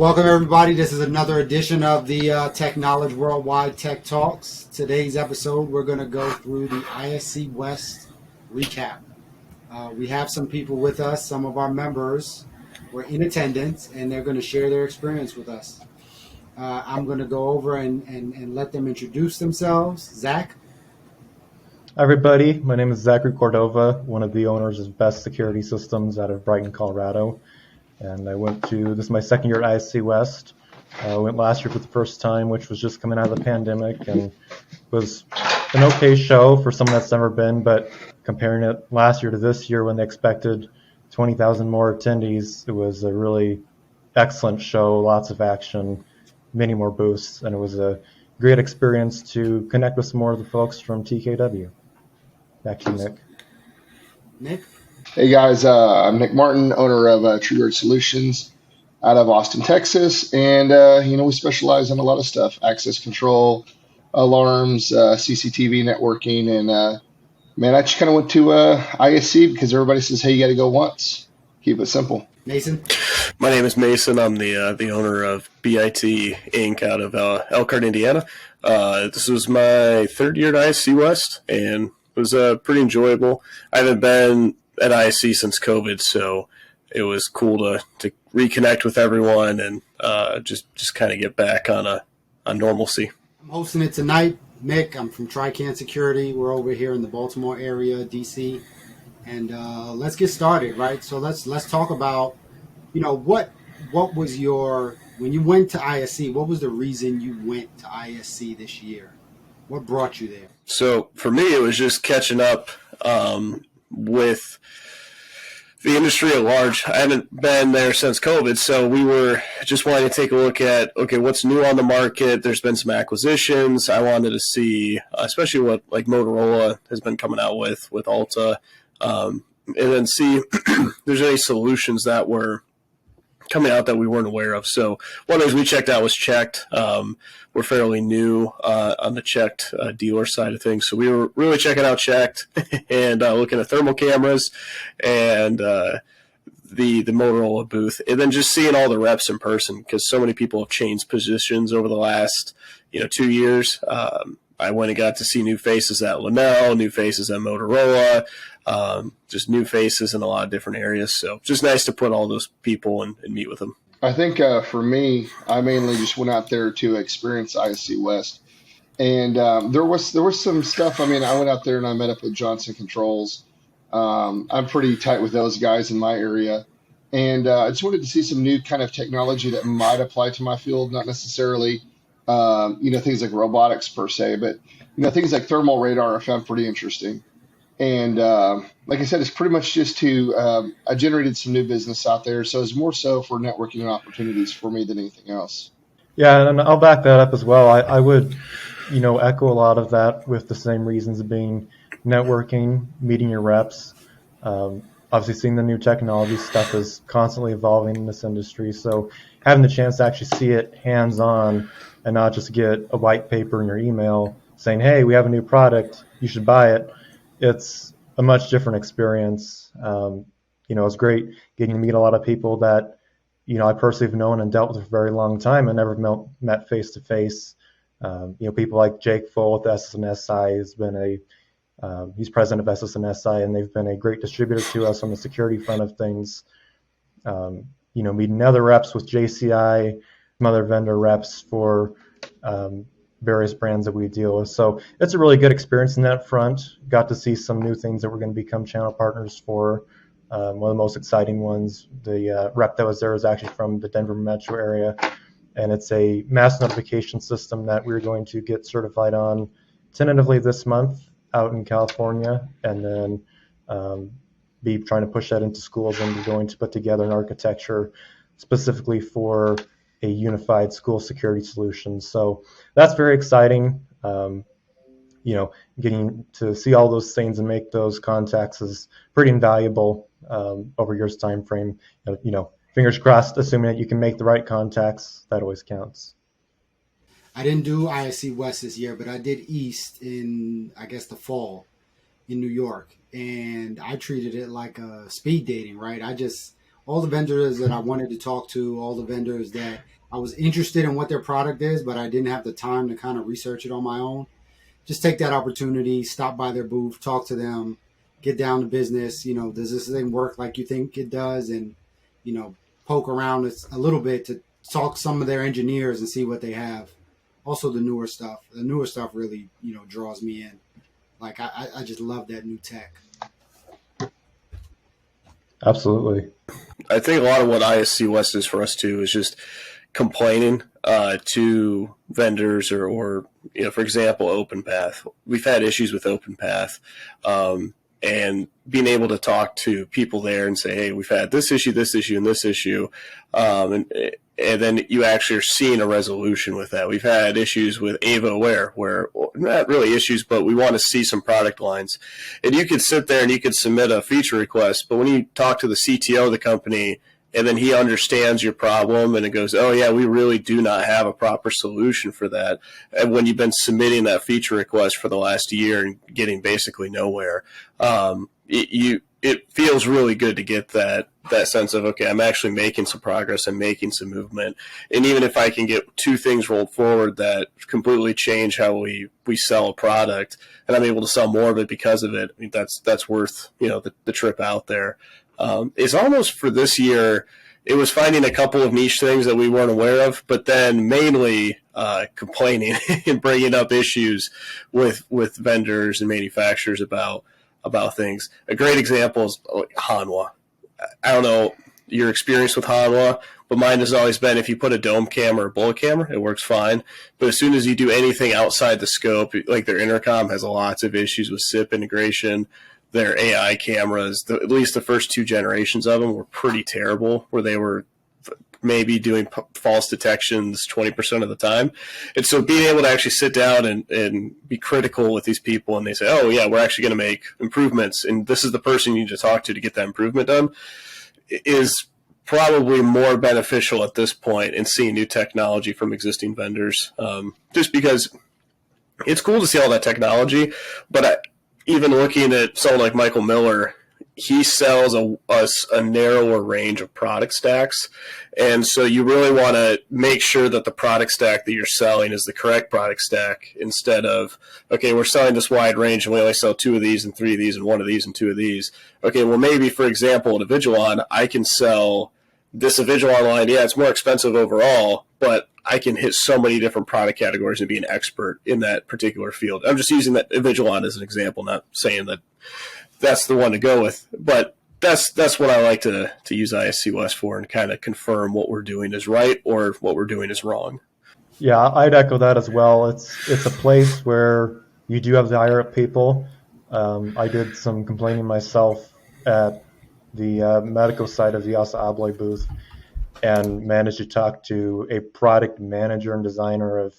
Welcome, everybody. This is another edition of the Tech Knowledge Worldwide Tech Talks. Today's episode, we're going to go through the ISC West recap. We have some people with us. Some of our members were in attendance, and they're going to share their experience with us. I'm going to go over and let them introduce themselves. Zach? Hi, everybody. My name is Zachary Cordova, one of the owners of Best Security Systems out of Brighton, Colorado. And this is my second year at ISC West. I went last year for the first time, which was just coming out of the pandemic, and it was an okay show for someone that's never been, but comparing it last year to this year when they expected 20,000 more attendees, it was a really excellent show, lots of action, many more booths, and it was a great experience to connect with some more of the folks from TKW. Back to you, Nick. Nick? Hey guys, I'm Nick Martin, owner of TrueGuard Solutions out of Austin, Texas, and we specialize in a lot of stuff: access control, alarms, CCTV networking, and man, I just kind of went to ISC because everybody says, "Hey, you got to go once." Keep it simple. Mason? My name is Mason. I'm the owner of BIT Inc. out of Elkhart, Indiana. This was my third year at ISC West, and it was pretty enjoyable. I haven't been at ISC since COVID, so it was cool to reconnect with everyone and just kind of get back on normalcy. I'm hosting it tonight. Mick, I'm from Trican Security. We're over here in the Baltimore area, DC, and let's get started, right? So let's talk about, what was when you went to ISC, what was the reason you went to ISC this year? What brought you there? So for me, it was just catching up with the industry at large. I haven't been there since COVID, so we were just wanting to take a look at, okay, what's new on the market. There's been some acquisitions. I wanted to see, especially what like Motorola has been coming out with Alta, and then see if there's any solutions that were coming out that we weren't aware of. So one of the things we checked out was Checked. We're fairly new on the Checked dealer side of things. So we were really checking out Checked and looking at thermal cameras and the Motorola booth, and then just seeing all the reps in person because so many people have changed positions over the last 2 years. I went and got to see new faces at Lenel, new faces at Motorola, just new faces in a lot of different areas. So just nice to put all those people and meet with them. I think for me, I mainly just went out there to experience ISC West, and there was some stuff. I mean, I went out there and I met up with Johnson Controls. I'm pretty tight with those guys in my area, and I just wanted to see some new kind of technology that might apply to my field, not necessarily things like robotics per se, but things like thermal radar I found pretty interesting. And like I said, it's pretty much just I generated some new business out there. So it's more so for networking and opportunities for me than anything else. Yeah, and I'll back that up as well. I would, echo a lot of that with the same reasons of being networking, meeting your reps. Obviously, seeing the new technology stuff is constantly evolving in this industry. So having the chance to actually see it hands-on and not just get a white paper in your email saying, hey, we have a new product, you should buy it. It's a much different experience. It's great getting to meet a lot of people that, I personally have known and dealt with for a very long time and never met face to face. People like Jake Full with SSNSI has been he's president of SSNSI, and they've been a great distributor to us on the security front of things. Meeting other reps with JCI, some other vendor reps for various brands that we deal with. So it's a really good experience in that front. Got to see some new things that we're going to become channel partners for. One of the most exciting ones, the rep that was there was actually from the Denver metro area, and it's a mass notification system that we're going to get certified on tentatively this month out in California, and then be trying to push that into schools, and we're going to put together an architecture specifically for a unified school security solution. So that's very exciting. Getting to see all those things and make those contacts is pretty invaluable over years time frame. Fingers crossed, assuming that you can make the right contacts, that always counts. I didn't do ISC West this year, but I did East in, I guess, the fall in New York. And I treated it like a speed dating, right? I just all the vendors that I wanted to talk to, all the vendors that I was interested in what their product is, but I didn't have the time to kind of research it on my own. Just take that opportunity, stop by their booth, talk to them, get down to business. Does this thing work like you think it does? And, poke around a little bit to talk to some of their engineers and see what they have. Also the newer stuff. The newer stuff really, draws me in. Like I just love that new tech. Absolutely. I think a lot of what ISC West is for us too is just complaining to vendors or for example, OpenPath. We've had issues with OpenPath, and being able to talk to people there and say, hey, we've had this issue, and this issue, and then you actually are seeing a resolution with that. We've had issues with AvaWare where not really issues, but we want to see some product lines. And you could sit there and you could submit a feature request, but when you talk to the CTO of the company and then he understands your problem and it goes, oh yeah, we really do not have a proper solution for that. And when you've been submitting that feature request for the last year and getting basically nowhere, it feels really good to get that sense of, okay, I'm actually making some progress and making some movement. And even if I can get two things rolled forward that completely change how we sell a product and I'm able to sell more of it because of it, I mean, that's worth, the trip out there. It's almost for this year, it was finding a couple of niche things that we weren't aware of, but then mainly complaining and bringing up issues with vendors and manufacturers about things. A great example is Hanwha. I don't know your experience with Hanwha, but mine has always been if you put a dome cam or a bullet camera, it works fine. But as soon as you do anything outside the scope, like their intercom has lots of issues with SIP integration. Their AI cameras, at least the first two generations of them, were pretty terrible, where they were maybe doing false detections 20% of the time. And so being able to actually sit down and be critical with these people and they say, oh yeah, we're actually going to make improvements and this is the person you need to talk to get that improvement done, is probably more beneficial at this point in seeing new technology from existing vendors. Just because it's cool to see all that technology, but even looking at someone like Michael Miller, he sells a narrower range of product stacks. And so you really want to make sure that the product stack that you're selling is the correct product stack instead of, okay, we're selling this wide range and we only sell 2 of these and 3 of these and 1 of these and 2 of these. Okay, well, maybe, for example, at Avigilon, I can sell this Avigilon line. Yeah, it's more expensive overall, but I can hit so many different product categories and be an expert in that particular field. I'm just using that Avigilon as an example, not saying that that's the one to go with, but that's what I like to use ISC West for and kind of confirm what we're doing is right or what we're doing is wrong. Yeah, I'd echo that as well. It's a place where you do have the higher up people. I did some complaining myself at the medical side of the Assa Abloy booth and managed to talk to a product manager and designer of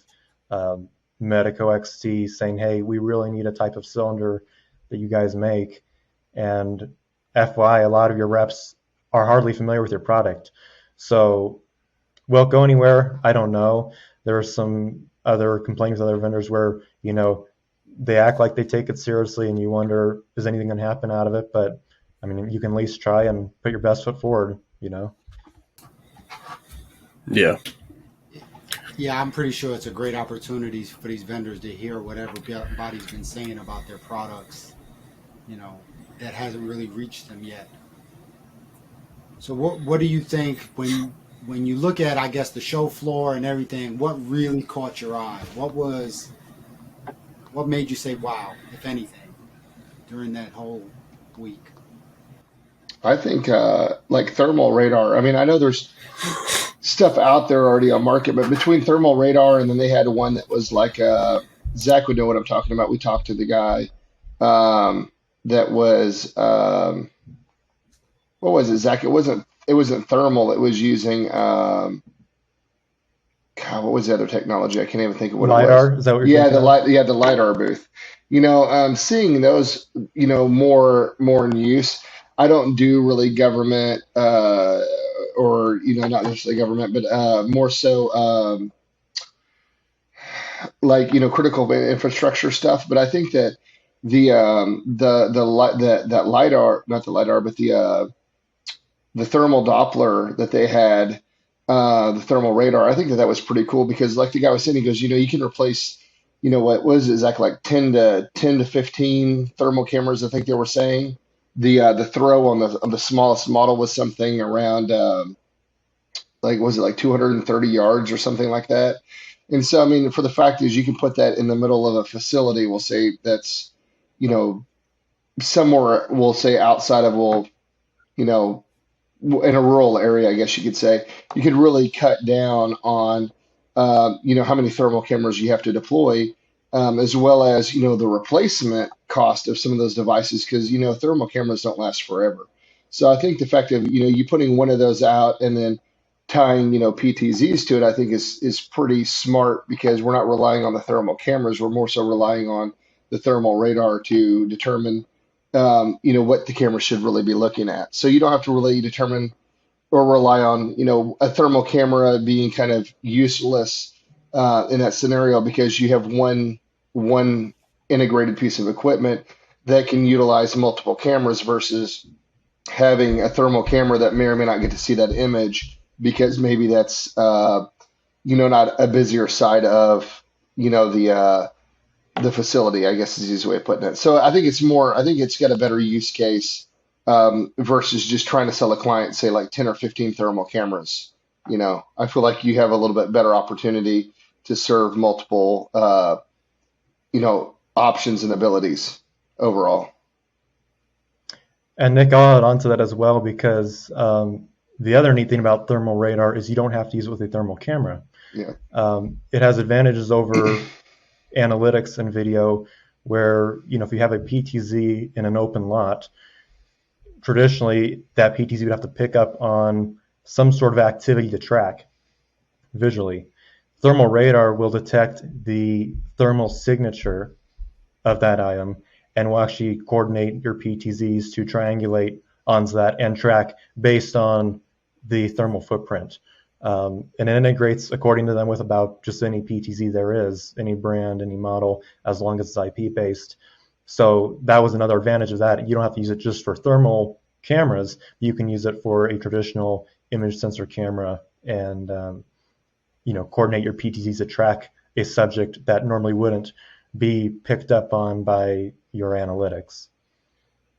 Medico XT saying, hey, we really need a type of cylinder that you guys make. And FYI, a lot of your reps are hardly familiar with your product. So will it go anywhere? I don't know. There are some other complaints with other vendors where, they act like they take it seriously and you wonder, is anything going to happen out of it? But I mean, you can at least try and put your best foot forward, Yeah. Yeah, I'm pretty sure it's a great opportunity for these vendors to hear what everybody's been saying about their products, that hasn't really reached them yet. So what do you think when you look at, I guess, the show floor and everything, what really caught your eye? What made you say, wow, if anything, during that whole week? I think like thermal radar. I mean, I know there's stuff out there already on market, but between thermal radar and then they had one that was like Zach would know what I'm talking about. We talked to the guy that was what was it, Zach? It wasn't thermal. It was using God, what was the other technology? I can't even think of what LiDAR? it was. Is that what you're thinking of? The LiDAR booth. Seeing those, more in use. I don't do really government, or not necessarily government, but more so like critical infrastructure stuff. But I think that that LiDAR, not the LiDAR, but the thermal Doppler that they had, the thermal radar. I think that that was pretty cool because, like the guy was saying, he goes, you can replace, what was it, Zach, like 10 to 15 thermal cameras. I think they were saying the throw on the smallest model was something around like was it like 230 yards or something like that. And so, I mean, for the fact is, you can put that in the middle of a facility. We'll say that's you know somewhere, we'll say outside of, well, you know in a rural area, I guess you could say, you could really cut down on, how many thermal cameras you have to deploy, as well as, the replacement cost of some of those devices, because, thermal cameras don't last forever. So I think the fact of, you putting one of those out and then tying, PTZs to it, I think is pretty smart because we're not relying on the thermal cameras. We're more so relying on the thermal radar to determine what the camera should really be looking at. So you don't have to really determine or rely on, a thermal camera being kind of useless in that scenario because you have one integrated piece of equipment that can utilize multiple cameras versus having a thermal camera that may or may not get to see that image because maybe that's not a busier side of the facility, I guess is the easy way of putting it. So I think it's got a better use case versus just trying to sell a client, say like 10 or 15 thermal cameras. I feel like you have a little bit better opportunity to serve multiple, options and abilities overall. And Nick, I'll add on to that as well because the other neat thing about thermal radar is you don't have to use it with a thermal camera. Yeah. It has advantages over analytics and video where, if you have a PTZ in an open lot, traditionally that PTZ would have to pick up on some sort of activity to track visually. Thermal radar will detect the thermal signature of that item and will actually coordinate your PTZs to triangulate onto that and track based on the thermal footprint. And it integrates, according to them, with about just any PTZ there is, any brand, any model, as long as it's IP-based. So that was another advantage of that. You don't have to use it just for thermal cameras. You can use it for a traditional image sensor camera and, coordinate your PTZs to track a subject that normally wouldn't be picked up on by your analytics.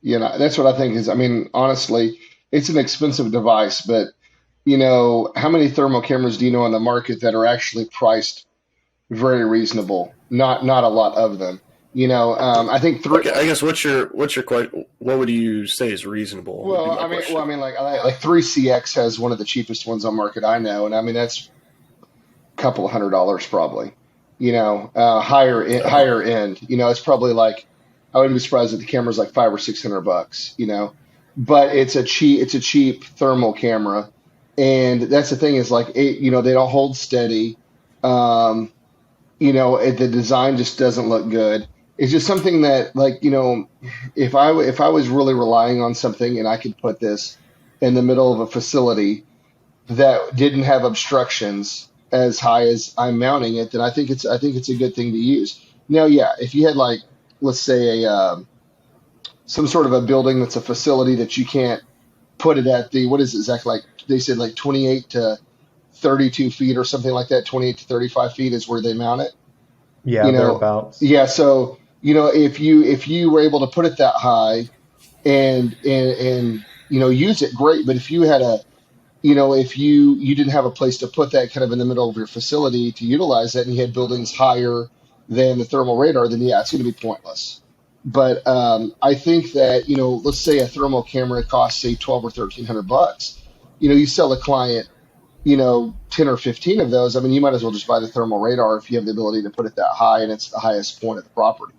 That's what I think is, I mean, honestly, it's an expensive device, but how many thermal cameras do you know on the market that are actually priced very reasonable? Not a lot of them. I think three. Okay, I guess what's your question? What would you say is reasonable? Well, I mean, like 3CX has one of the cheapest ones on market I know, and I mean that's a couple of $100 probably. Higher end. It's probably like I wouldn't be surprised if the camera's like $500 or $600. But it's a cheap thermal camera. And that's the thing is like, they don't hold steady. The design just doesn't look good. It's just something that like, if I was really relying on something and I could put this in the middle of a facility that didn't have obstructions as high as I'm mounting it, then I think it's a good thing to use. Now, yeah, if you had like, let's say some sort of a building that's a facility that you can't put it at what is it, Zach, like they said like 28 to 32 feet or something like that, 28 to 35 feet is where they mount it. Yeah, thereabouts. Yeah, so, if you were able to put it that high and use it, great. But if you had if you didn't have a place to put that kind of in the middle of your facility to utilize that and you had buildings higher than the thermal radar, then yeah, it's going to be pointless. But I think that, let's say a thermal camera costs, say, $1,200 or $1,300. You sell a client, 10 or 15 of those. I mean, you might as well just buy the thermal radar if you have the ability to put it that high and it's the highest point of the property.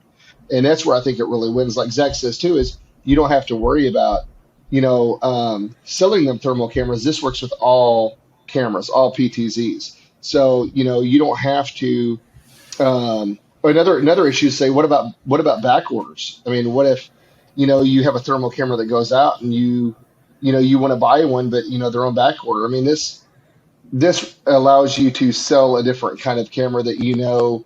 And that's where I think it really wins. Like Zach says, too, is you don't have to worry about, selling them thermal cameras. This works with all cameras, all PTZs. So, you don't have to. Another issue is say, what about back orders? I mean, what if, you have a thermal camera that goes out and you want to buy one, but they're on back order. I mean, this allows you to sell a different kind of camera that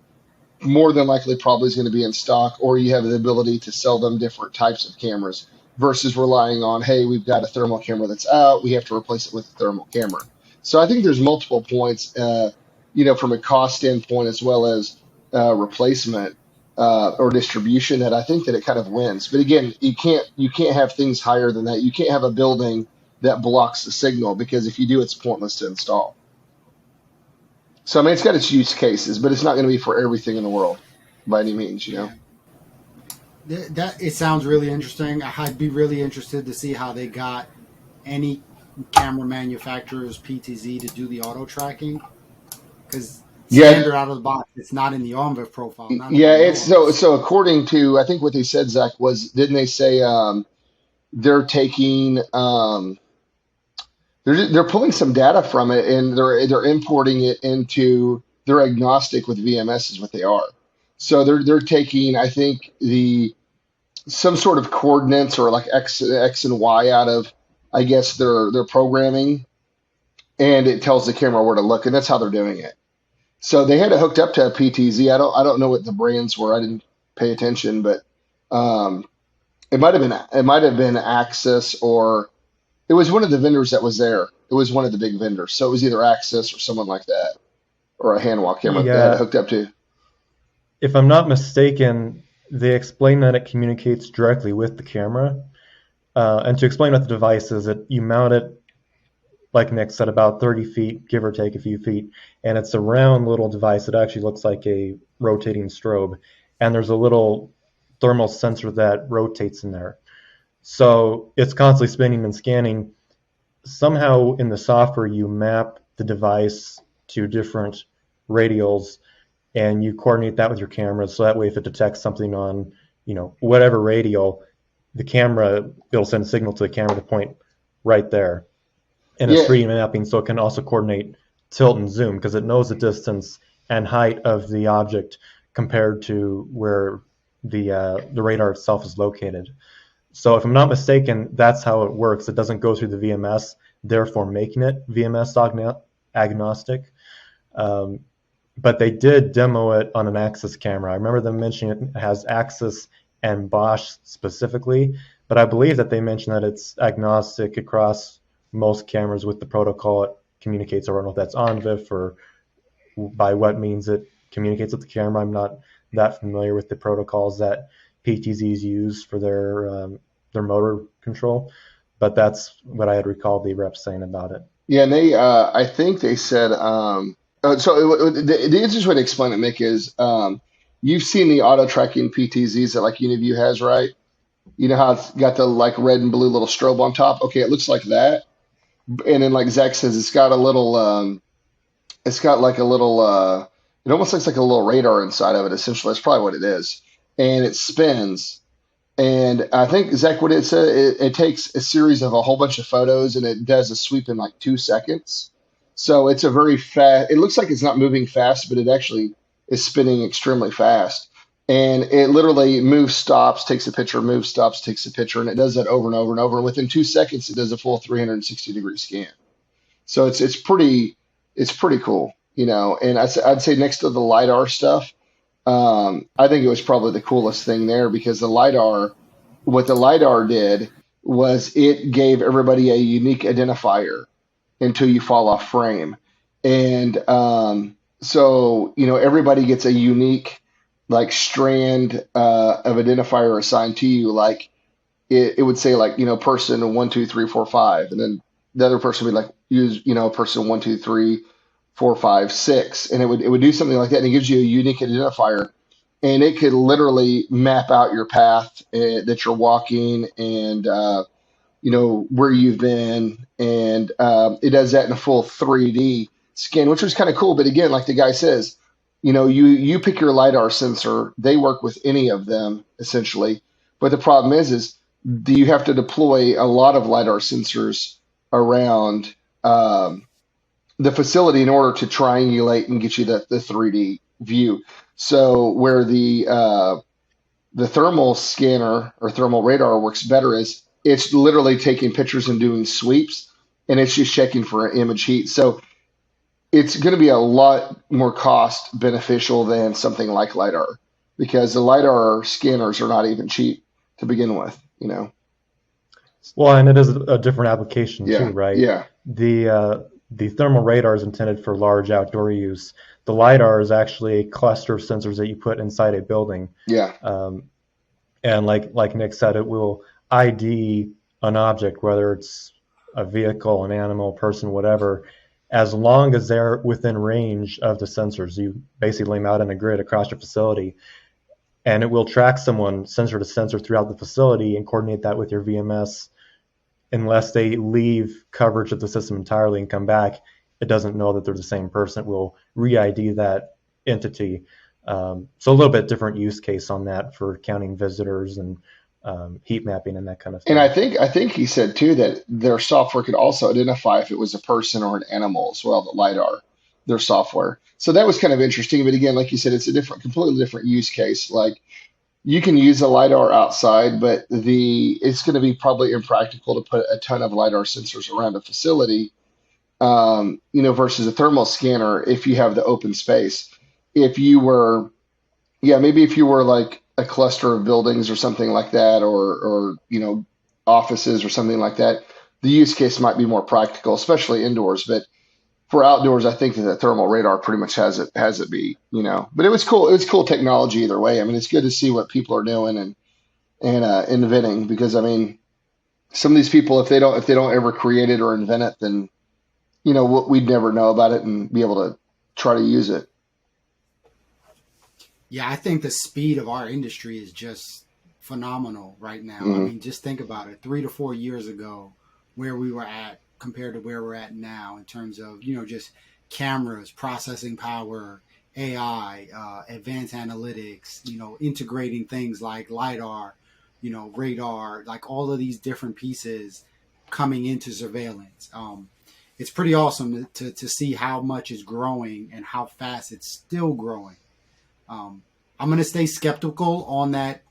more than likely probably is going to be in stock, or you have the ability to sell them different types of cameras versus relying on, hey, we've got a thermal camera that's out, we have to replace it with a thermal camera. So I think there's multiple points, from a cost standpoint as well as replacement or distribution, that I think that it kind of wins. But again, you can't have things higher than that. You can't have a building that blocks the signal, because if you do, it's pointless to install. So I mean, it's got its use cases, but it's not going to be for everything in the world by any means. Yeah. That it sounds really interesting. I'd be really interested to see how they got any camera manufacturer's PTZ to do the auto tracking, because Yeah, standard out of the box, it's not in the OnVIF profile. Not that yeah. I know It's of. so according to, I think what they said, Zach, was, didn't they say they're taking they're pulling some data from it, and they're importing it into, they're agnostic with VMS is what they are. So they're taking, I think, the some sort of coordinates, or like X and Y out of, I guess, their programming, and it tells the camera where to look, and that's how they're doing it. So they had it hooked up to a PTZ. I don't know what the brands were. I didn't pay attention, but um, it might have been Axis, or it was one of the vendors that was there. It was one of the big vendors. So it was either Axis or someone like that, or a hand wall camera that they had it Yeah, hooked up to. if I'm not mistaken, they explain that it communicates directly with the camera. And to explain what the device is, you mount it, like Nick said, about 30 feet, give or take a few feet, and it's a round little device that actually looks like a rotating strobe. And there's a little thermal sensor that rotates in there. So it's constantly spinning and scanning. Somehow in the software, you map the device to different radials, and you coordinate that with your camera. So that way, if it detects something on, whatever radial, it'll send a signal to the camera to point right there. And it's Yeah, 3D mapping, so it can also coordinate tilt and zoom, because it knows the distance and height of the object compared to where the radar itself is located. So if I'm not mistaken, that's how it works. It doesn't go through the VMS, therefore making it VMS agnostic. Um, but they did demo it on an Axis camera. I remember them mentioning it has Axis and Bosch specifically, but I believe that they mentioned that it's agnostic across most cameras with the protocol it communicates. I don't know if that's OnVIF or by what means it communicates with the camera. I'm not that familiar with the protocols that PTZs use for their motor control, but that's what I had recalled the rep saying about it. yeah, and I think they said, the easiest way to explain it, Mick, is you've seen the auto tracking PTZs that like Uniview has, right? You know how it's got the like red and blue little strobe on top? Okay, it looks like that. And then like Zach says, it's got like a little it almost looks like a little radar inside of it, essentially. That's probably what it is. And it spins. And I think, Zach, what it said, it takes a series of a whole bunch of photos, and it does a sweep in like 2 seconds. So it's a very fast, it looks like it's not moving fast, but it actually is spinning extremely fast. And it literally moves, stops, takes a picture, moves, stops, takes a picture, and it does that over and over and over. And within 2 seconds, it does a full 360-degree scan. So it's pretty cool, And I'd say next to the LiDAR stuff, I think it was probably the coolest thing there, because what the LiDAR did was it gave everybody a unique identifier until you fall off frame. And so everybody gets a unique like strand of identifier assigned to you. Like it would say like, person 1, 2, 3, 4, 5, and then the other person would like use, person 1, 2, 3, 4, 5, 6, and it would do something like that, and it gives you a unique identifier, and it could literally map out your path that you're walking, and where you've been, and it does that in a full 3D scan, which was kind of cool. But again, like the guy says, you pick your LiDAR sensor, they work with any of them essentially. But the problem is you have to deploy a lot of LiDAR sensors around the facility in order to triangulate and get you the 3D view. So where the thermal scanner or thermal radar works better is it's literally taking pictures and doing sweeps, and it's just checking for an image heat. So it's going to be a lot more cost beneficial than something like LiDAR, because the LiDAR scanners are not even cheap to begin with. Well, and it is a different application too, Yeah, right? yeah, The thermal radar is intended for large outdoor use. The LiDAR is actually a cluster of sensors that you put inside a building. yeah. Um, and like Nick said, it will ID an object, whether it's a vehicle, an animal, person, whatever, as long as they're within range of the sensors. You basically lay them out in a grid across your facility, and it will track someone sensor to sensor throughout the facility and coordinate that with your VMS. Unless they leave coverage of the system entirely and come back, it doesn't know that they're the same person. It will re-ID that entity. So a little bit different use case on that for counting visitors and heat mapping and that kind of And thing. I think he said too that their software could also identify if it was a person or an animal as well, the LiDAR, their software. So that was kind of interesting. But again, like you said, it's a completely different use case. Like you can use a LiDAR outside, but it's going to be probably impractical to put a ton of LiDAR sensors around a facility, versus a thermal scanner if you have the open space. If you were Yeah, maybe if you were like a cluster of buildings or something like that, or offices or something like that, the use case might be more practical, especially indoors. But for outdoors, I think that the thermal radar pretty much has it beat. But it was cool. It was cool technology either way. I mean, it's good to see what people are doing and inventing, because I mean, some of these people, if they don't ever create it or invent it, then we'd never know about it and be able to try to use it. Yeah, I think the speed of our industry is just phenomenal right now. I Hmm. mean, just think about it. 3 to 4 years ago, where we were at compared to where we're at now in terms of, just cameras, processing power, AI, advanced analytics, integrating things like LiDAR, radar, like all of these different pieces coming into surveillance. It's pretty awesome to see how much is growing and how fast it's still growing. I'm going to stay skeptical on that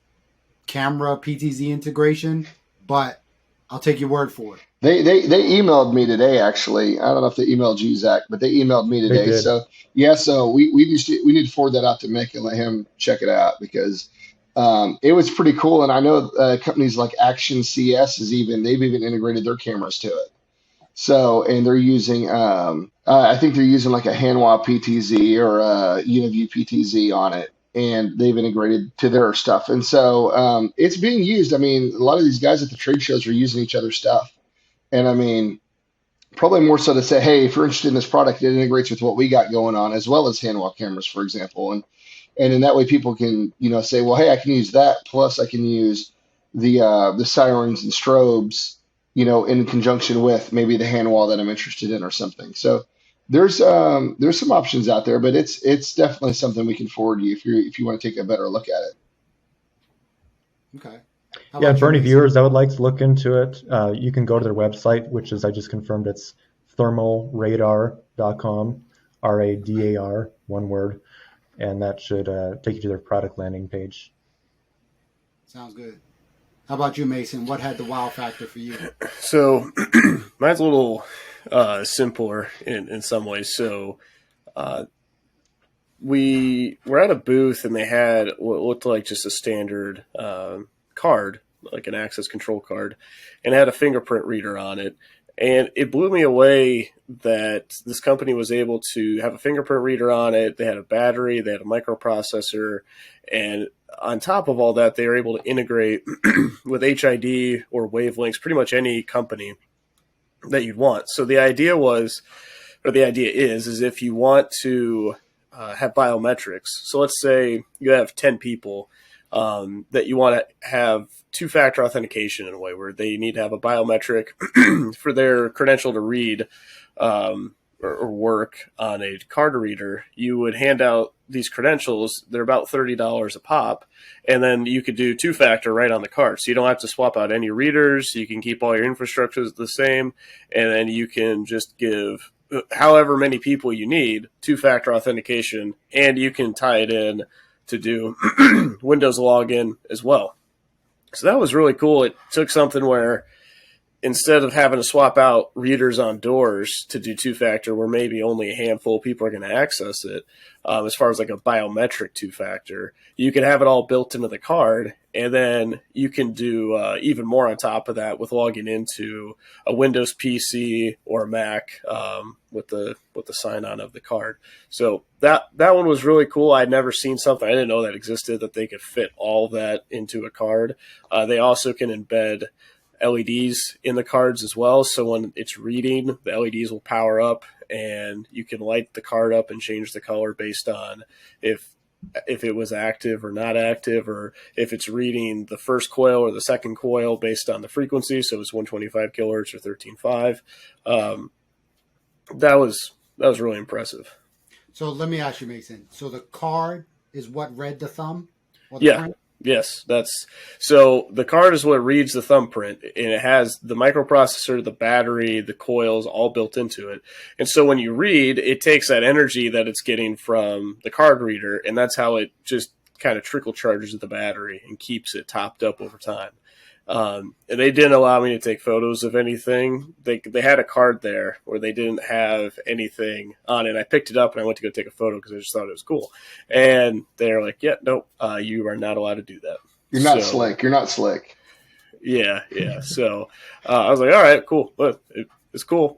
camera PTZ integration, but I'll take your word for it. They emailed me today, actually. I don't know if they emailed you, Zach, but they emailed me They today. did. So yeah, so we need to forward that out to Mick and let him check it out, because it was pretty cool. And I know companies like Action CS they've even integrated their cameras to it. So, and they're using I think they're using like a Hanwha PTZ or a Uniview PTZ on it, and they've integrated to their stuff. And so it's being used. I mean, a lot of these guys at the trade shows are using each other's stuff. And I mean, probably more so to say, hey, if you're interested in this product, it integrates with what we got going on, as well as hand walk cameras, for example. And in that way, people can, say, well, hey, I can use that. Plus, I can use the sirens and strobes, in conjunction with maybe the hand wall that I'm interested in or something. So there's some options out there, but it's definitely something we can forward you if you want to take a better look at it. Okay. How Yeah, and about for you, any Mason? viewers that would like to look into it, you can go to their website, which is, I just confirmed, it's thermalradar.com, RADAR, one word, and that should take you to their product landing page. Sounds good. How about you, Mason? What had the wow factor for you? So mine's a little simpler in some ways. So uh, we were at a booth and they had what looked like just a standard card, like an access control card, and it had a fingerprint reader on it. And it blew me away that this company was able to have a fingerprint reader on it. They had a battery, they had a microprocessor, and on top of all that, they were able to integrate with HID or wavelengths, pretty much any company that you'd want. So the idea was, or the idea is if you want to have biometrics. So let's say you have 10 people that you want to have two-factor authentication in a way where they need to have a biometric for their credential to read or work on a card reader. You would hand out these credentials. They're about $30 a pop, and then you could do two-factor right on the card. So you don't have to swap out any readers. You can keep all your infrastructures the same, and then you can just give however many people you need two-factor authentication, and you can tie it in to do Windows login as well. So that was really cool. It took something where instead of having to swap out readers on doors to do two-factor where maybe only a handful of people are going to access it, as far as like a biometric two-factor, you can have it all built into the card, and then you can do even more on top of that with logging into a Windows PC or a Mac with the sign-on of the card. So that one was really cool. I'd never seen something. I didn't know that existed, that they could fit all that into a card. They also can embed LEDs in the cards as well. So when it's reading, the LEDs will power up, and you can light the card up and change the color based on if it was active or not active, or if it's reading the first coil or the second coil based on the frequency. So it was 125 kilohertz or 13.5. That was really impressive. So let me ask you, Mason. So the card is what read the thumb? Or the Yeah. print? Yes, so the card is what reads the thumbprint, and it has the microprocessor, the battery, the coils all built into it. And so when you read, it takes that energy that it's getting from the card reader, and that's how it just kind of trickle charges the battery and keeps it topped up over time. And they didn't allow me to take photos of anything. They had a card there where they didn't have anything on it. I picked it up and I went to go take a photo because I just thought it was cool. And they're like, "Yeah, nope, you are not allowed to do that." You're not slick. You're not slick. Yeah. So I was like, "All right, cool. But it's cool."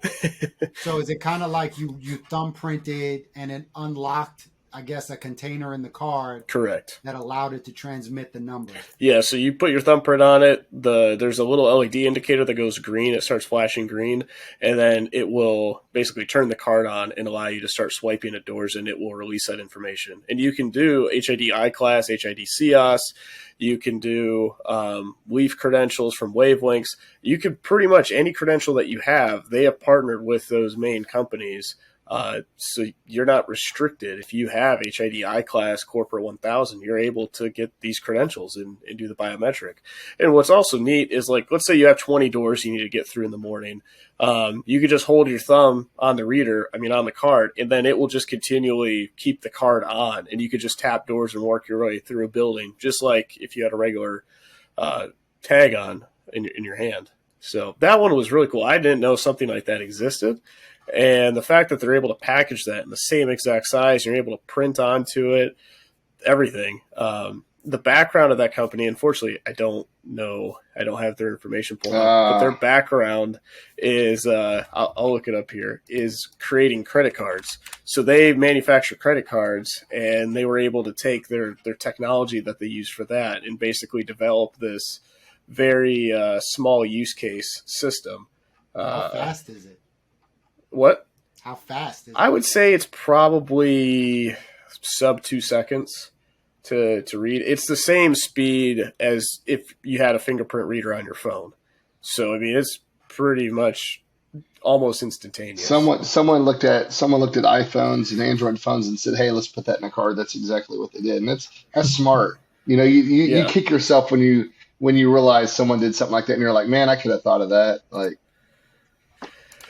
So is it kind of like you thumb printed and then unlocked, I guess, a container in the card Correct. that allowed it to transmit the numbers? Yeah, so you put your thumbprint on it. There's a little LED indicator that goes green. It starts flashing green, and then it will basically turn the card on and allow you to start swiping at doors, and it will release that information. And you can do HID I-Class, HID CIOS. You can do Leaf credentials from Wavelengths. You could pretty much any credential that you have, they have partnered with those main companies. So you're not restricted. If you have HID I-Class Corporate 1000, you're able to get these credentials and do the biometric. And what's also neat is, like, let's say you have 20 doors you need to get through in the morning. You could just hold your thumb on the card, and then it will just continually keep the card on, and you could just tap doors and work your way through a building, just like if you had a regular tag on in your hand. So that one was really cool. I didn't know something like that existed. And the fact that they're able to package that in the same exact size, you're able to print onto it, everything. The background of that company, unfortunately, I don't know. I don't have their information pulled up. But their background is, I'll look it up here, is creating credit cards. So they manufacture credit cards, and they were able to take their technology that they use for that and basically develop this very small use case system. How fast is it? What? How fast is it? I would say it's probably sub 2 seconds to read. It's the same speed as if you had a fingerprint reader on your phone. So, I mean, it's pretty much almost instantaneous. Someone looked at iPhones and Android phones and said, "Hey, let's put that in a card." That's exactly what they did, and that's smart. You know, you kick yourself when you realize someone did something like that, and you're like, "Man, I could have thought of that." Like,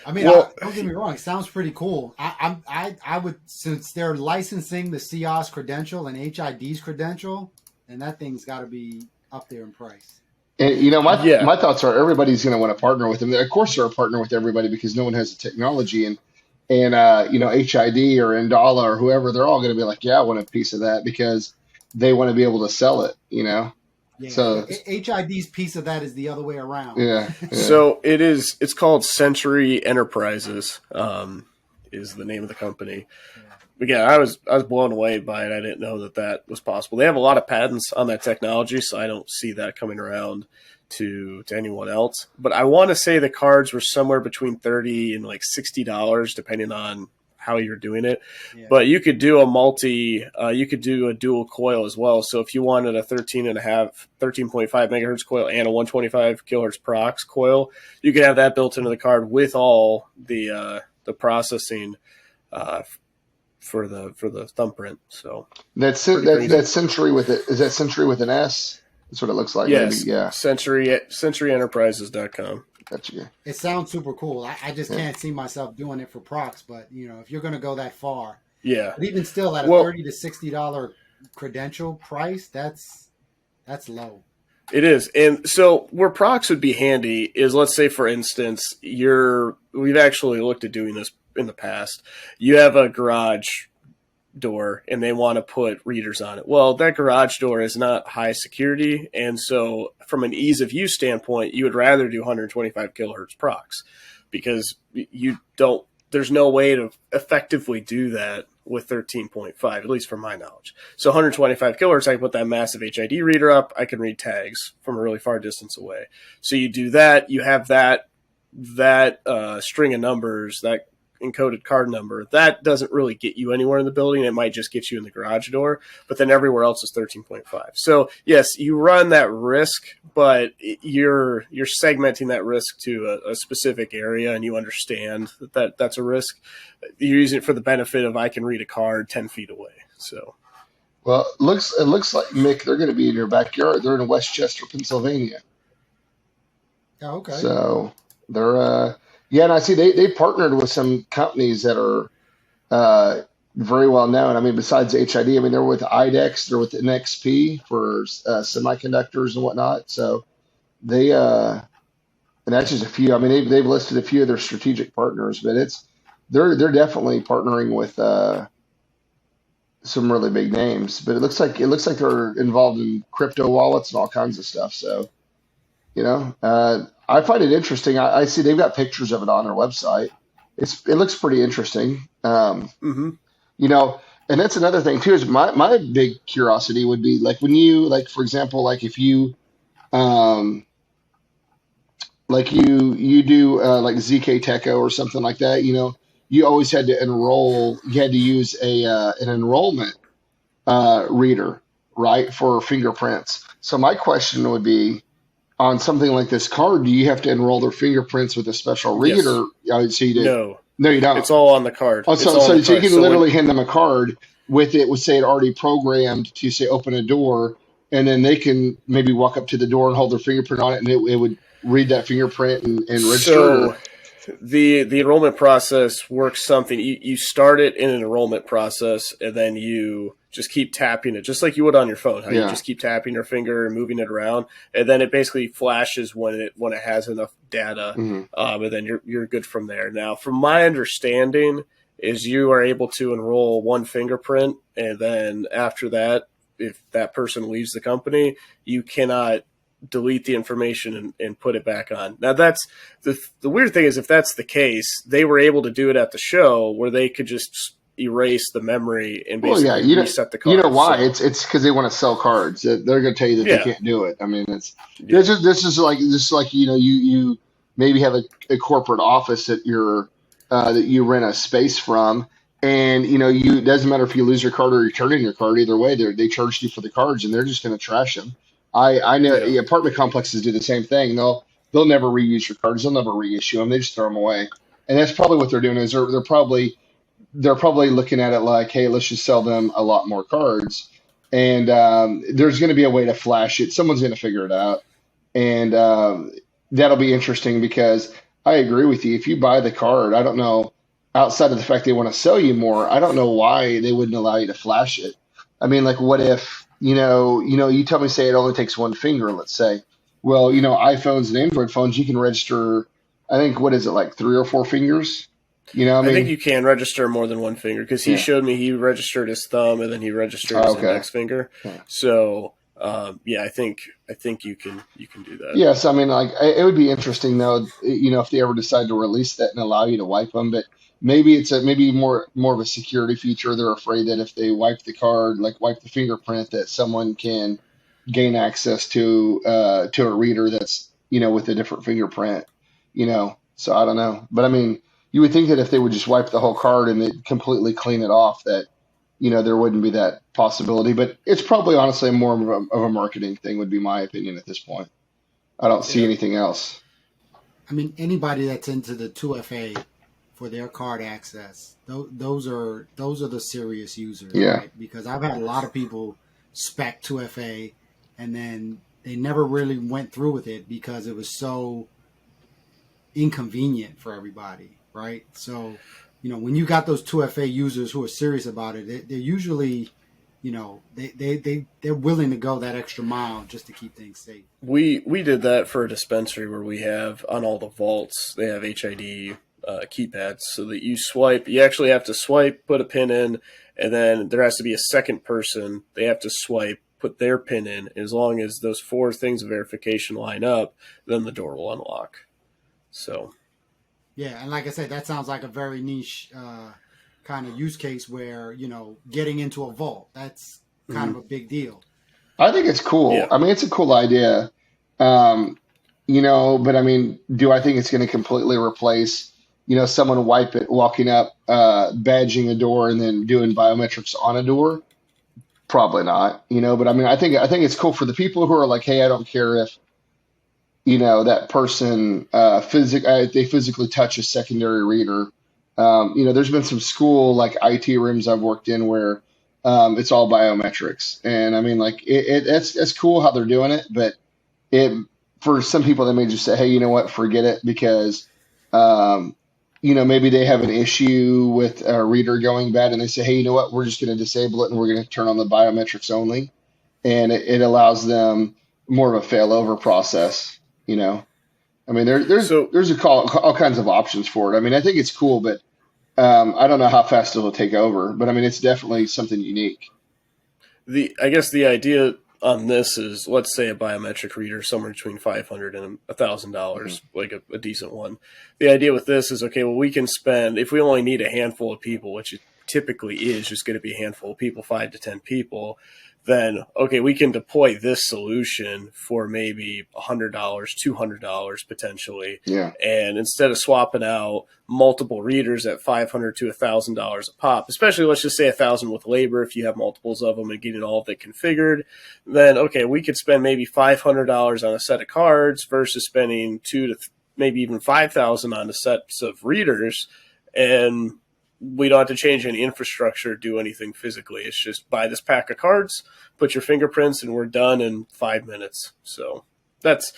don't get me wrong. It sounds pretty cool. I would, since they're licensing the CIOS credential and HID's credential, then that thing's got to be up there in price. and my thoughts are everybody's going to want to partner with them. Of course, they're a partner with everybody because no one has the technology, and HID or Endala or whoever, they're all going to be like, "Yeah, I want a piece of that," because they want to be able to sell it. Yeah. So HID's piece of that is the other way around. yeah. So it's called Century Enterprises, is the name of the company. Again, I was blown away by it. I didn't know that was possible. They have a lot of patents on that technology, so I don't see that coming around to anyone else. But I want to say the cards were somewhere between $30 and like $60, depending on how you're doing it. Yeah. But you could do you could do a dual coil as well. So if you wanted a 13.5 megahertz coil and a 125 kilohertz prox coil, you could have that built into the card with all the processing for the thumbprint. So that's Century with it. Is that Century with an S? That's what it looks like. Yes. Maybe. Yeah. CenturyEnterprises.com. Gotcha. It sounds super cool. I just can't see myself doing it for prox, but if you're going to go that far, yeah. But even still, at a $30 to $60 credential price, that's low. It is. And so where procs would be handy is, let's say, for instance, we've actually looked at doing this in the past. You have a garage door and they want to put readers on it. Well, that garage door is not high security. And so from an ease of use standpoint, you would rather do 125 kilohertz procs because there's no way to effectively do that with 13.5, at least from my knowledge. So 125 kilohertz, I can put that massive HID reader up. I can read tags from a really far distance away. So you do that, you have that string of numbers, that encoded card number, that doesn't really get you anywhere in the building. It might just get you in the garage door, but then everywhere else is 13.5. So yes, you run that risk, but you're segmenting that risk to a specific area, and you understand that's a risk. You're using it for the benefit of I can read a card 10 feet away. So, Well, it looks like, Mick, they're going to be in your backyard. They're in Westchester, Pennsylvania. Oh, okay. So they're yeah, and I see they partnered with some companies that are very well known. I mean, besides HID, I mean they're with IDEX, they're with NXP for semiconductors and whatnot. So they and that's just a few. I mean, they've listed a few of their strategic partners, but they're definitely partnering with some really big names. But it looks like they're involved in crypto wallets and all kinds of stuff. So I find it interesting. I see they've got pictures of it on their website. It looks pretty interesting. mm-hmm. And that's another thing too. Is my big curiosity would be like when you like, for example, like if you like you do like ZK Techo or something like that. You always had to enroll. You had to use an enrollment reader, right, for fingerprints. So my question would be, on something like this card, do you have to enroll their fingerprints with a special reader? Yes. So you do. No, You don't. it's all on the card. Oh, It's all on so the you card. can So literally hand them a card with it, with say it already programmed to say open a door, and then they can maybe walk up to the door and hold their fingerprint on it, and it would read that fingerprint and register. So the enrollment process works something. You start it in an enrollment process, and then you just keep tapping it, just like you would on your phone. How you just keep tapping your finger and moving it around, and then it basically flashes when it has enough data, and then you're good from there. Now, from my understanding, is you are able to enroll one fingerprint, and then after that, if that person leaves the company, you cannot delete the information and put it back on. Now, that's the weird thing is, if that's the case, they were able to do it at the show where they could just erase the memory and basically reset the card. You know why? So, it's because they want to sell cards. They're going to tell you that they can't do it. I mean, this is like you maybe have a corporate office that that you rent a space from, and it doesn't matter if you lose your card or you turn in your card. Either way, they charged you for the cards, and they're just going to trash them. I know apartment complexes do the same thing. They'll never reuse your cards. They'll never reissue them. They just throw them away. And that's probably what they're doing. Is they're probably looking at it like, hey, let's just sell them a lot more cards. And there's going to be a way to flash it. Someone's going to figure it out. And that'll be interesting because I agree with you. If you buy the card, I don't know, outside of the fact they want to sell you more, I don't know why they wouldn't allow you to flash it. I mean, like, what if, you tell me, say it only takes one finger, let's say. Well, iPhones and Android phones, you can register, I think, what is it, like 3 or 4 fingers? I think you can register more than one finger because he showed me he registered his thumb and then he registered his index finger. Okay. So, I think you can do that. Yes, I mean, like, it would be interesting though, if they ever decide to release that and allow you to wipe them, but maybe it's more of a security feature. They're afraid that if they wipe the card, like wipe the fingerprint, that someone can gain access to a reader that's with a different fingerprint. So I don't know, but I mean, you would think that if they would just wipe the whole card and it completely clean it off, that there wouldn't be that possibility. But it's probably honestly more of a marketing thing, would be my opinion at this point. I don't see anything else. I mean, anybody that's into the 2FA for their card access, those are the serious users. Yeah. Right? Because I've had a lot of people spec 2FA and then they never really went through with it because it was so inconvenient for everybody, right? So, when you got those 2FA users who are serious about it, they're usually they're willing to go that extra mile just to keep things safe. We did that for a dispensary where we have on all the vaults, they have HID keypads so that you swipe. You actually have to swipe, put a pin in, and then there has to be a second person. They have to swipe, put their pin in. As long as those 4 things of verification line up, then the door will unlock. So, yeah, and like I said, that sounds like a very niche kind of use case where getting into a vault, that's kind of a big deal. I think it's cool. Yeah. I mean, it's a cool idea. But I mean, do I think it's going to completely replace, someone walking up, badging a door and then doing biometrics on a door? Probably not, but I mean, I think it's cool for the people who are like, hey, I don't care if, that person, they physically touch a secondary reader. There's been some school like IT rooms I've worked in where, it's all biometrics. And I mean, like that's cool how they're doing it, but for some people, they may just say, hey, you know what, forget it because, maybe they have an issue with a reader going bad and they say, hey, you know what, we're just going to disable it and we're going to turn on the biometrics only. And it allows them more of a failover process, I mean, there's all kinds of options for it. I mean, I think it's cool, but I don't know how fast it'll take over. But I mean, it's definitely something unique. I guess the idea on this is, let's say a biometric reader somewhere between $500 and $1,000, like a decent one. The idea with this is, okay, well, we can spend, if we only need a handful of people, which it typically is just going to be a handful of people, 5 to 10 people, then, okay, we can deploy this solution for maybe $100, $200 potentially. Yeah. And instead of swapping out multiple readers at $500 to $1,000 a pop, especially let's just say 1,000 with labor, if you have multiples of them and getting all of it configured, then, okay, we could spend maybe $500 on a set of cards versus spending maybe even $5,000 on a set of readers. And we don't have to change any infrastructure, do anything physically. It's just buy this pack of cards, put your fingerprints, and we're done in 5 minutes. So that's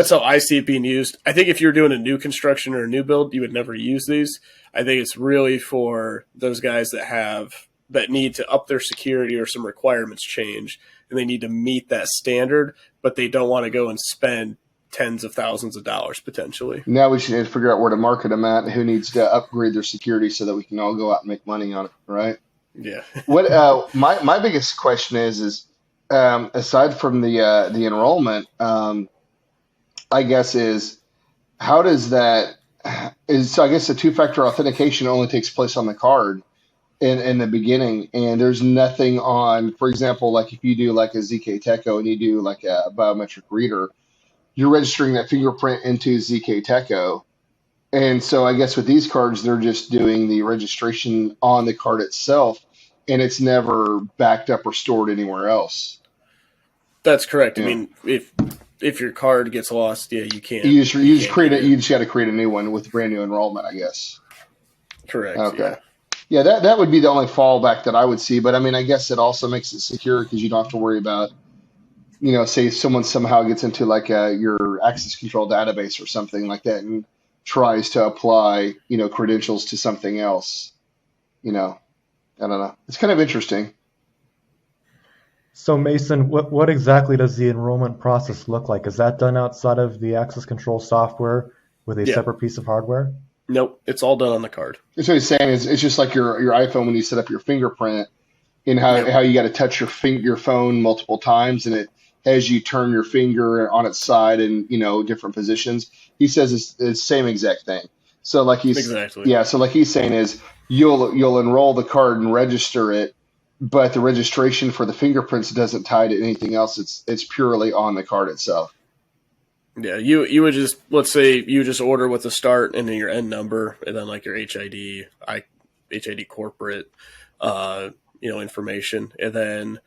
how I see it being used. I think if you're doing a new construction or a new build, you would never use these. I think it's really for those guys that need to up their security or some requirements change, and they need to meet that standard, but they don't want to go and spend tens of thousands of dollars potentially. Now we should need to figure out where to market them at and who needs to upgrade their security so that we can all go out and make money on it, right? Yeah. What my biggest question is aside from the enrollment, I guess is how does that so I guess the 2-factor authentication only takes place on the card in the beginning, and there's nothing on, for example, like if you do like a ZK Techo and you do like a biometric reader, you're registering that fingerprint into ZK Techo. And so I guess with these cards, they're just doing the registration on the card itself, and it's never backed up or stored anywhere else. That's correct. Yeah. I mean, if your card gets lost, yeah, you can't. You just got to create a new one with brand new enrollment, I guess. Correct. Okay. Yeah, that would be the only fallback that I would see. But I mean, I guess it also makes it secure because you don't have to worry about, say someone somehow gets into like your access control database or something like that and tries to apply, credentials to something else. I don't know. It's kind of interesting. So Mason, what exactly does the enrollment process look like? Is that done outside of the access control software with a separate piece of hardware? Nope, it's all done on the card. That's what he's saying is it's just like your iPhone when you set up your fingerprint and how you got to touch your phone multiple times, and it as you turn your finger on its side in different positions. He says it's the same exact thing. So like so like he's saying is you'll enroll the card and register it, but the registration for the fingerprints doesn't tie to anything else. It's purely on the card itself. Yeah, you would just, let's say you just order with the start and then your end number and then like your HID corporate, information, and then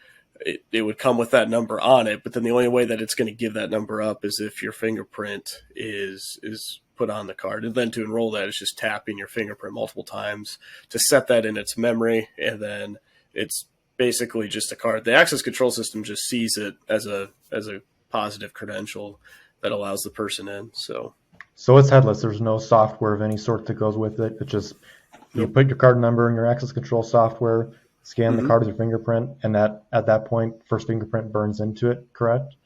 it would come with that number on it. But then the only way that it's going to give that number up is if your fingerprint is put on the card. And then to enroll that, it's just tapping your fingerprint multiple times to set that in its memory, and then it's basically just a card. The access control system just sees it as a positive credential that allows the person in. So it's headless. There's no software of any sort that goes with it. It just you put your card number in your access control software, scan the Mhm. card with your fingerprint, and that at that point, first fingerprint burns into it, correct?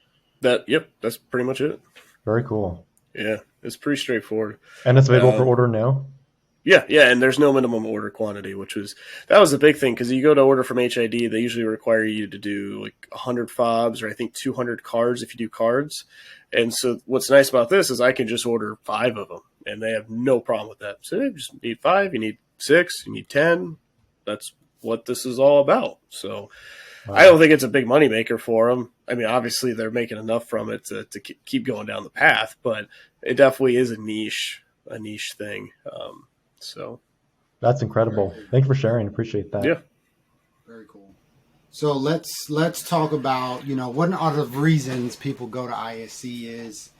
Yep, that's pretty much it. Very cool. Yeah, it's pretty straightforward. And it's available for Um, order now? yeah, and there's no minimum order quantity, that was the big thing, because you go to order from HID, they usually require you to do like 100 fobs or I think 200 cards if you do cards. And so what's nice about this is I can just order 5 of them, and they have no problem with that. So you just need 5, you need 6, you need 10. That's what this is all about. So I don't think it's a big moneymaker for them. I mean, obviously they're making enough from it to keep going down the path, but it definitely is a niche thing. So That's incredible. Thank you for sharing. Appreciate that. Yeah. Very cool. So let's talk about, one out of reasons people go to ISC is,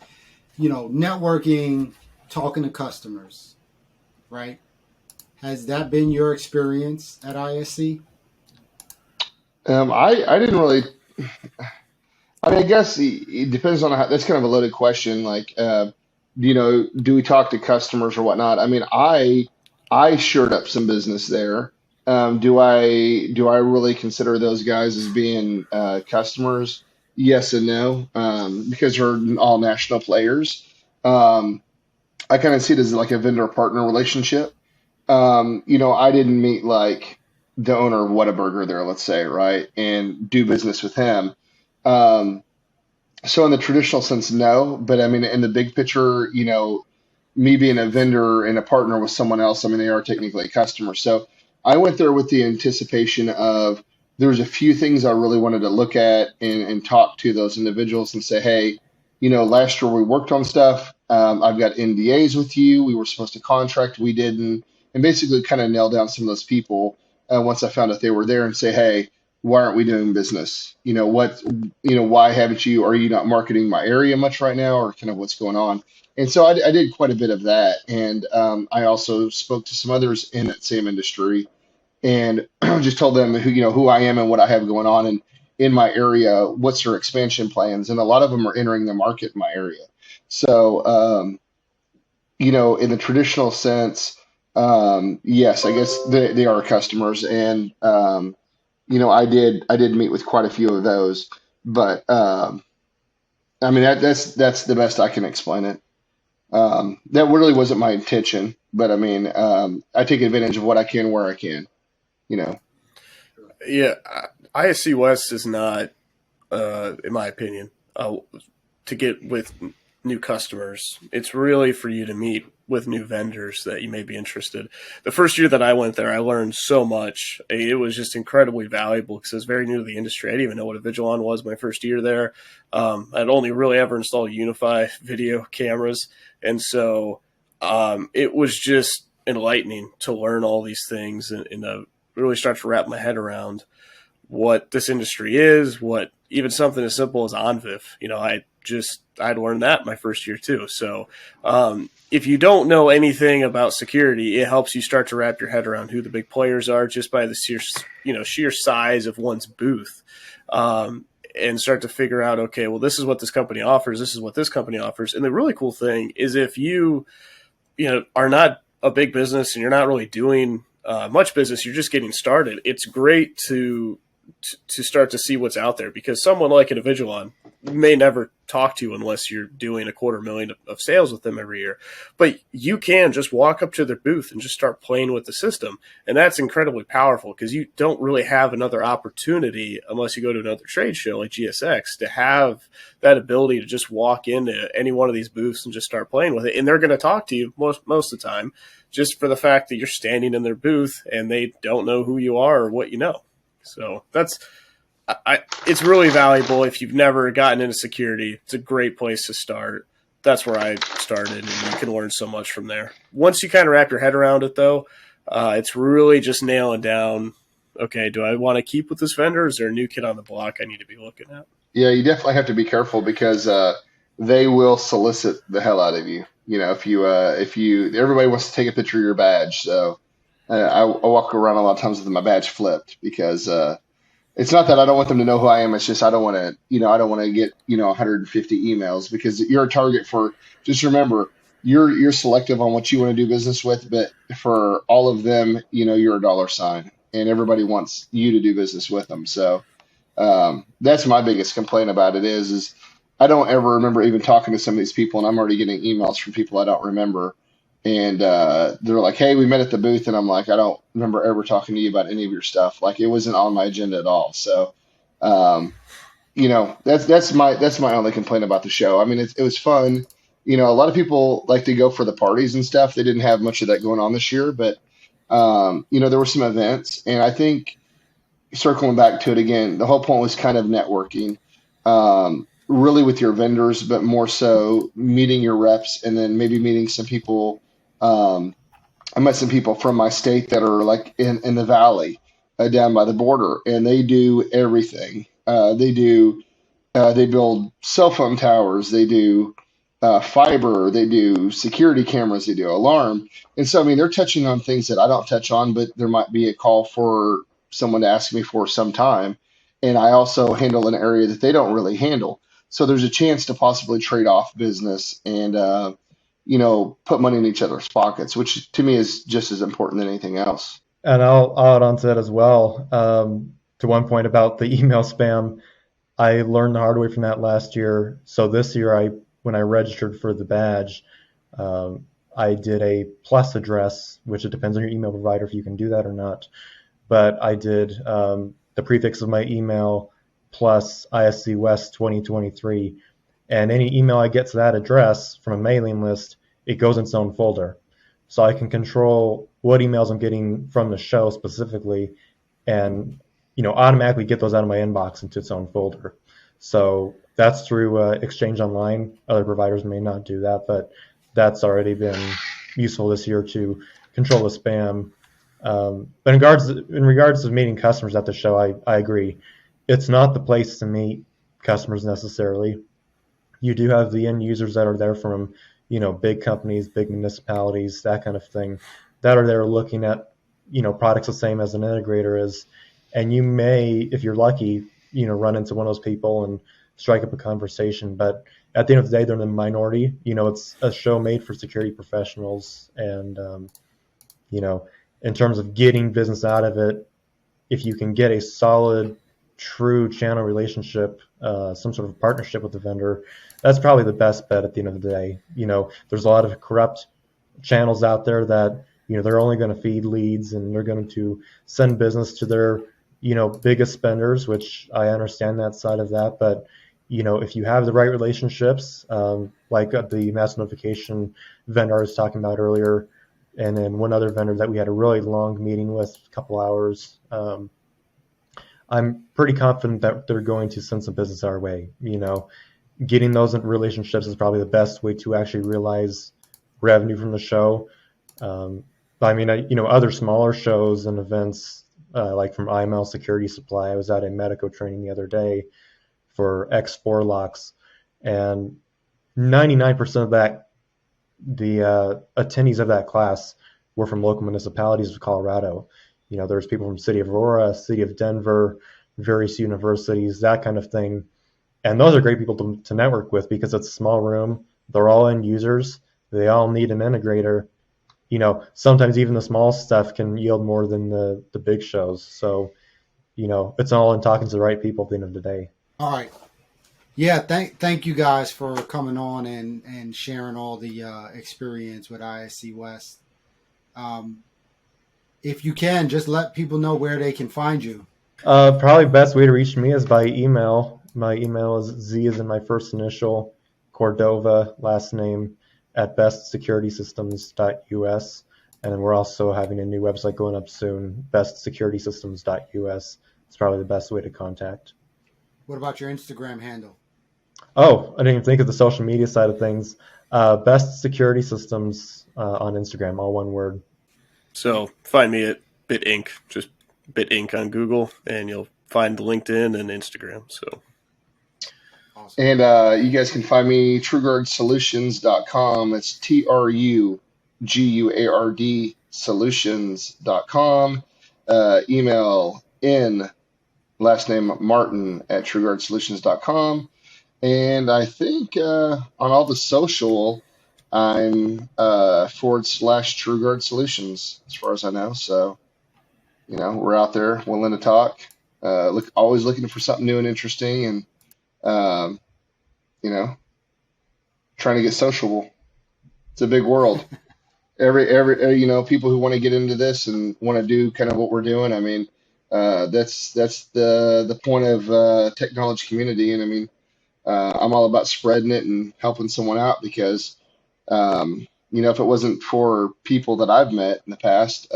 networking, talking to customers, right? Has that been your experience at ISC? I didn't really. I mean, I guess it depends on how. That's kind of a loaded question. Like, do we talk to customers or whatnot? I mean, I shored up some business there. Do I really consider those guys as being customers? Yes and no, because they're all national players. Um, I kind of see it as like a vendor partner relationship. I didn't meet like the owner of Whataburger there, let's say, right, and do business with him. Um, so in the traditional sense, no. But I mean, in the big picture, me being a vendor and a partner with someone else, I mean, they are technically a customer. So I went there with the anticipation of there was a few things I really wanted to look at and talk to those individuals and say, hey, last year we worked on stuff. I've got NDAs with you. We were supposed to contract. We didn't. And basically kind of nail down some of those people once I found out they were there and say, hey, why aren't we doing business? Why are you not marketing my area much right now, or kind of what's going on? And so I did quite a bit of that. And I also spoke to some others in that same industry and just told them who I am and what I have going on and in my area, what's their expansion plans. And a lot of them are entering the market in my area. So, in the traditional sense, yes, I guess they are customers. And, I did meet with quite a few of those, but I mean, that's the best I can explain it. That really wasn't my intention, but I mean, I take advantage of what I can where I can, you know. Yeah, ISC West is not, in my opinion, to get with new customers. It's really for you to meet with new vendors that you may be interested. The first year that I went there, I learned so much. It was just incredibly valuable because I was very new to the industry. I didn't even know what a Vigilon was my first year there. I'd only really ever installed Unify video cameras. And so it was just enlightening to learn all these things and really start to wrap my head around what this industry is, what even something as simple as OnVIF. I'd learned that my first year too. So if you don't know anything about security, it helps you start to wrap your head around who the big players are just by the sheer size of one's booth, and start to figure out, okay, well, this is what this company offers. This is what this company offers. And the really cool thing is if you are not a big business and you're not really doing much business, you're just getting started. It's great to start to see what's out there, because someone like an Avigilon may never talk to you unless you're doing $250,000 of sales with them every year. But you can just walk up to their booth and just start playing with the system. And that's incredibly powerful because you don't really have another opportunity unless you go to another trade show like GSX to have that ability to just walk into any one of these booths and just start playing with it. And they're going to talk to you most of the time just for the fact that you're standing in their booth and they don't know who you are or what you know. So it's really valuable if you've never gotten into security. It's a great place to start. That's where I started, and you can learn so much from there. Once you kind of wrap your head around it, though, it's really just nailing down, okay, do I want to keep with this vendor? Or is there a new kid on the block I need to be looking at? Yeah, you definitely have to be careful because they will solicit the hell out of you. If you everybody wants to take a picture of your badge. So I walk around a lot of times with my badge flipped because it's not that I don't want them to know who I am. It's just I don't want to get 150 emails because you're a target for. Just remember, you're selective on what you want to do business with, but for all of them, you're a dollar sign, and everybody wants you to do business with them. So that's my biggest complaint about it is I don't ever remember even talking to some of these people, and I'm already getting emails from people I don't remember. And they're like, "Hey, we met at the booth," and I'm like, "I don't remember ever talking to you about any of your stuff. Like, it wasn't on my agenda at all." So, um, that's my only complaint about the show. I mean, it was fun. A lot of people like to go for the parties and stuff. They didn't have much of that going on this year, but there were some events, and I think circling back to it again, the whole point was kind of networking, really with your vendors, but more so meeting your reps and then maybe meeting some people. I met some people from my state that are like in the valley down by the border, and they do everything. They build cell phone towers, they do fiber, they do security cameras, they do alarm. And so, I mean, they're touching on things that I don't touch on, but there might be a call for someone to ask me for some time. And I also handle an area that they don't really handle. So there's a chance to possibly trade off business and, put money in each other's pockets, which to me is just as important than anything else. And I'll add on to that as well. To one point about the email spam, I learned the hard way from that last year. So this year, when I registered for the badge, I did a plus address, which it depends on your email provider if you can do that or not. But I did the prefix of my email plus ISC West 2023. And any email I get to that address from a mailing list, it goes in its own folder. So I can control what emails I'm getting from the show specifically and automatically get those out of my inbox into its own folder. So that's through Exchange Online. Other providers may not do that, but that's already been useful this year to control the spam. But in regards to meeting customers at the show, I agree. It's not the place to meet customers necessarily. You do have the end users that are there from, big companies, big municipalities, that kind of thing, that are there looking at, products the same as an integrator is. And you may, if you're lucky, run into one of those people and strike up a conversation. But at the end of the day, they're in the minority. It's a show made for security professionals. And, in terms of getting business out of it, if you can get a solid, true channel relationship, some sort of partnership with the vendor, that's probably the best bet at the end of the day. There's a lot of corrupt channels out there that, they're only going to feed leads and they're going to send business to their, biggest spenders, which I understand that side of that. But, if you have the right relationships, like the mass notification vendor I was talking about earlier, and then one other vendor that we had a really long meeting with, a couple hours, I'm pretty confident that they're going to send some business our way. Getting those relationships is probably the best way to actually realize revenue from the show. Other smaller shows and events, like from IML Security Supply. I was at a Medico training the other day for X4 locks, and 99% of that, the attendees of that class were from local municipalities of Colorado. There's people from City of Aurora, City of Denver, various universities, that kind of thing. And those are great people to network with because it's a small room. They're all end users. They all need an integrator. Sometimes even the small stuff can yield more than the big shows. So, it's all in talking to the right people at the end of the day. All right. Yeah, thank you guys for coming on and sharing all the experience with ISC West. If you can, just let people know where they can find you. Probably best way to reach me is by email. My email is Z as in my first initial, Cordova, last name, at bestsecuritysystems.us. And then we're also having a new website going up soon, bestsecuritysystems.us. It's probably the best way to contact. What about your Instagram handle? Oh, I didn't even think of the social media side of things. Best Security Systems on Instagram, all one word. So find me at BitInc, just BitInc on Google, and you'll find LinkedIn and Instagram. So, awesome. And you guys can find me TrueGuardSolutions.com. It's TRUGUARD Solutions.com. Email in last name Martin at TrueGuardSolutions.com. And I think on all the social, I'm /TrueGuard Solutions as far as I know. So we're out there willing to talk. Always looking for something new and interesting, and um, you know, trying to get sociable. It's a big world. People who want to get into this and want to do kind of what we're doing. I mean, that's the point of technology community, and I mean, I'm all about spreading it and helping someone out because, if it wasn't for people that I've met in the past,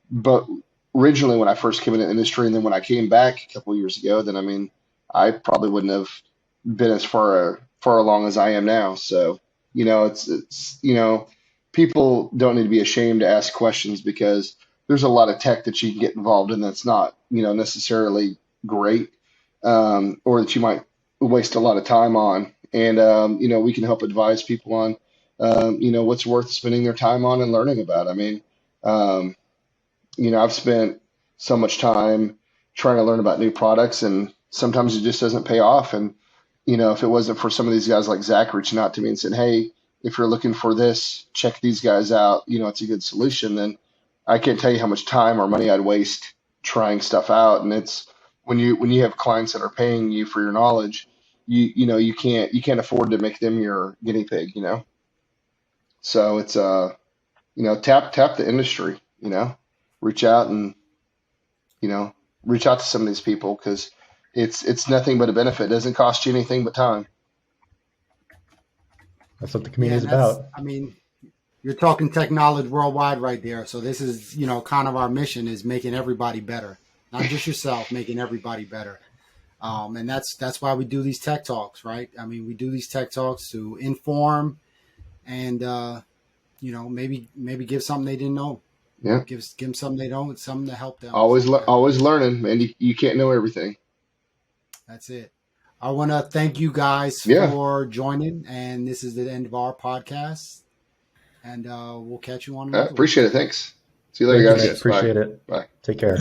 but originally when I first came into the industry, and then when I came back a couple of years ago, then I mean, I probably wouldn't have been as far along as I am now. So, it's people don't need to be ashamed to ask questions because there's a lot of tech that you can get involved in that's not, necessarily great, or that you might waste a lot of time on. And, we can help advise people on, what's worth spending their time on and learning about. I mean, um, I've spent so much time trying to learn about new products, and sometimes it just doesn't pay off. And, if it wasn't for some of these guys like Zach reaching out to me and saying, hey, if you're looking for this, check these guys out, it's a good solution, then I can't tell you how much time or money I'd waste trying stuff out. And it's when you have clients that are paying you for your knowledge, you can't afford to make them your guinea pig. So it's tap the industry, reach out and reach out to some of these people because it's nothing but a benefit. It doesn't cost you anything but time. That's what the Yeah, community is and that's, about. I mean, you're talking technology worldwide right there. So this is, kind of our mission is making everybody better, not just yourself, making everybody better. And that's why we do these tech talks, right? I mean, we do these tech talks to inform and, maybe give something they didn't know. Yeah. Give them something they don't, something to help them. Always learning, man. You can't know everything. That's it. I want to thank you guys Yeah. for joining, and this is the end of our podcast. And we'll catch you on another one. Appreciate it. Thanks. See you later, Thank you, guys. Nate. Appreciate Bye. it. Bye. Take care.